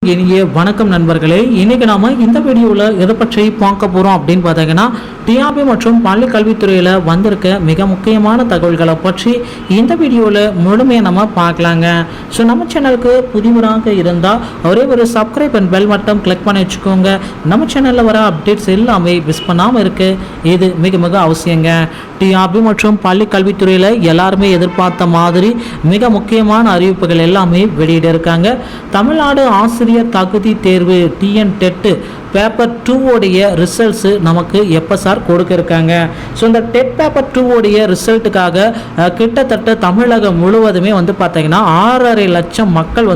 இனிய வணக்கம் நண்பர்களே. இன்னைக்கு நாம இந்த வீடியோவில் எதை பற்றி பார்க்க போறோம் அப்படின்னு பார்த்தீங்கன்னா, டிஆர்பி மற்றும் பள்ளி கல்வித்துறையில் வந்திருக்க மிக முக்கியமான தகவல்களை பற்றி இந்த வீடியோவில் முழுமையாக நம்ம பார்க்கலாங்க. ஸோ நம்ம சேனலுக்கு புதியவராக இருந்தால் ஒரே ஒரு சப்ஸ்கிரைப் அண்ட் பெல் மட்டும் கிளிக் பண்ணி வச்சுக்கோங்க. நம்ம சேனலில் வர அப்டேட்ஸ் எல்லாமே மிஸ் பண்ணாமல் இருக்கு. இது மிக மிக அவசியங்க. டிஆர்பி மற்றும் பள்ளி கல்வித்துறையில் எல்லாருமே எதிர்பார்த்த மாதிரி மிக முக்கியமான அறிவிப்புகள் எல்லாமே வெளியிட இருக்காங்க. தமிழ்நாடு ஆசிரியர் தகுதி தேர்வு டிஎன் டெட்டு பேப்பர் 2 உடைய ரிசல்ட்ஸு நமக்கு எப்போ சார் கொடுக்க இருக்காங்க. ஸோ இந்த டெட் பேப்பர் 2 உடைய ரிசல்ட்டுக்காக கிட்டத்தட்ட தமிழகம் முழுவதுமே பார்த்தீங்கன்னா 6.5 லட்சம் மக்கள்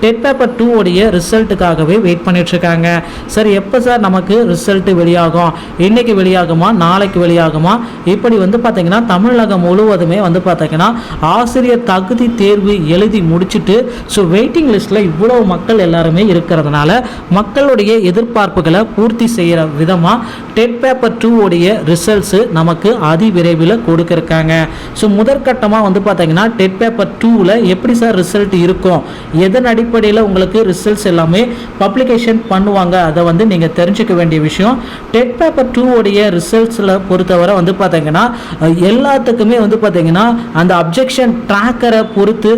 டெட் பேப்பர் 2 உடைய ரிசல்ட்டுக்காகவே வெயிட் பண்ணிட்டு இருக்காங்க. சார் எப்போ சார் நமக்கு ரிசல்ட்டு வெளியாகும், இன்னைக்கு வெளியாகுமா, நாளைக்கு வெளியாகுமா, இப்படி பார்த்தீங்கன்னா தமிழகம் முழுவதுமே பார்த்தீங்கன்னா ஆசிரியர் தகுதி தேர்வு எழுதி முடிச்சுட்டு ஸோ வெயிட்டிங் லிஸ்ட்டில் இவ்வளவு மக்கள் எல்லாருமே இருக்கிறதுனால மக்களுடைய எதிர்பார்ப்புகளை பூர்த்தி செய்கிற விதமாக டெட் பேப்பர் 2 உடைய ரிசல்ட்ஸு நமக்கு அதிவிரைவில் கொடுக்க இருக்காங்க. ஸோ முதற்கட்டமாக பார்த்தீங்கன்னா டெட் பேப்பர் 2ல் எப்படி சார் ரிசல்ட் இருக்கும், எதன் அடிப்படையில் உங்களுக்கு ரிசல்ட்ஸ் எல்லாமே பப்ளிகேஷன் பண்ணுவாங்க, அதை நீங்கள் தெரிஞ்சுக்க வேண்டிய விஷயம். டெட் பேப்பர் 2 உடைய ரிசல்ட்ஸில் பொறுத்தவரை பார்த்தீங்கன்னா எல்லாத்துக்குமே பார்த்தீங்கன்னா அந்த அப்ஜெக்ஷன் ட்ராக்கரை பொறுத்து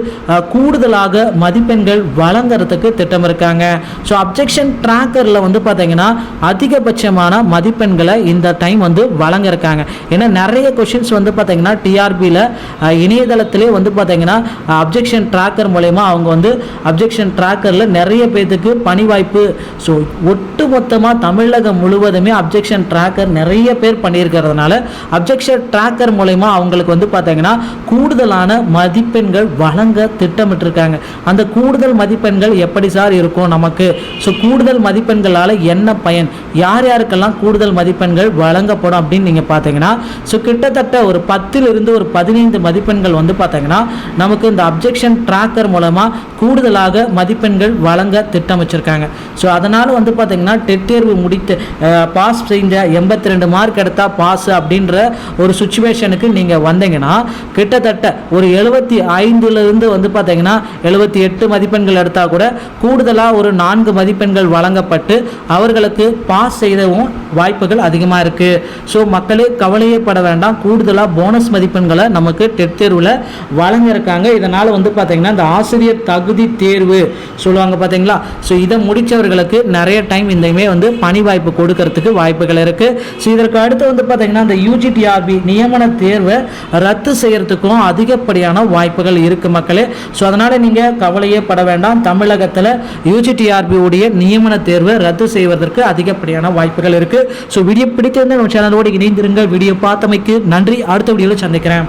கூடுதலாக மதிப்பெண்கள் வழங்குறதுக்கு திட்டம் இருக்காங்க. ஸோ அப்ஜெக்ஷன் ட்ராக்கரில் பார்த்தீங்கன்னா அதிகபட்சமான மதிப்பெண்களை இந்த டைம் வழங்க இருக்காங்க. ஏன்னா நிறைய கொஷின்ஸ் பார்த்தீங்கன்னா டிஆர்பியில் இணையதளத்திலே பார்த்தீங்கன்னா அப்ஜெக்ஷன் ட்ராக்கர் மூலயமா அவங்க அப்ஜெக்ஷன் ட்ராக்கரில் நிறைய பேருக்கு பணி வாய்ப்பு. ஸோ ஒட்டுமொத்தமாக தமிழகம் முழுவதுமே அப்ஜெக்ஷன் ட்ராக்கர் நிறைய பேர் பண்ணியிருக்கிறதுனால அப்ஜெக்ஷன் ட்ராக்கர் மூலயமா அவங்களுக்கு பார்த்தீங்கன்னா கூடுதலான மதிப்பெண்கள் வழங்க திட்டமிட்டிருக்காங்க. அந்த கூடுதல் மதிப்பெண்கள் எப்படி சார் இருக்கும் நமக்கு, ஸோ கூடுதல் மதிப்பெண்களால் என்ன பயன், யார் யாருக்கெல்லாம் கூடுதல் மதிப்பெண்கள் வழங்கப்படும் அப்படின்னு நீங்கள் பார்த்தீங்கன்னா ஸோ கிட்டத்தட்ட ஒரு 10லிருந்து ஒரு 15 மதிப்பெண்கள் பார்த்தீங்கன்னா நமக்கு இந்த அப்ஜெக்ஷன் ட்ராக்கர் மூலமாக கூடுதலாக மதிப்பெண்கள் வழங்க திட்டமிச்சிருக்காங்க. ஸோ அதனால் பார்த்தீங்கன்னா டெட் தேர்வு முடித்து பாஸ் செஞ்ச 82 மார்க் எடுத்தால் பாஸ் அப்படின்ற ஒரு சுச்சுவேஷனுக்கு நீங்கள் வந்தீங்கன்னா கிட்டத்தட்ட ஒரு 75லிருந்து பார்த்தீங்கன்னா 78 மதிப்பெண்கள் எடுத்தால் கூட கூடுதலாக ஒரு 4 மதிப்பெண்கள் வழங்கப்பட்டு அவர்களுக்கு பாஸ் செய்யவும் வாய்ப்புகள் அதிகமாக இருக்குது. ஸோ மக்களே கவலையே பட வேண்டாம், கூடுதலாக போனஸ் மதிப்பெண்களை நமக்கு டெட் தேர்வில் வழங்கியிருக்காங்க. இதனால் பார்த்தீங்கன்னா இந்த ஆசிரியர் தகுதி தேர்வு சொல்லுவாங்க பார்த்தீங்களா, ஸோ இதை முடித்தவர்களுக்கு நிறைய டைம் இந்தமே பணி வாய்ப்பு கொடுக்கறதுக்கு வாய்ப்புகள் இருக்குது. ஸோ இதற்கு அடுத்து பார்த்தீங்கன்னா இந்த யூஜிடிஆர்பி நியமன தேர்வை ரத்து செய்யறதுக்கும் அதிகப்படியான வாய்ப்புகள் இருக்குது மக்களே. ஸோ அதனால் நீங்கள் கவலையே பட வேண்டாம், தமிழகத்தில் யூஜிடிஆர்பி உடைய நியமன தேர்வை ரத்து செய்வதற்கு அதிகப்படியான வாய்ப்புகள் இருக்குது. ஸோ வீடியோ பிடித்திருந்த நம்ம சேனலோடு இணைந்திருங்க. வீடியோ பார்த்தமைக்கு நன்றி. அடுத்த வீடியோவில் சந்திக்கிறேன்.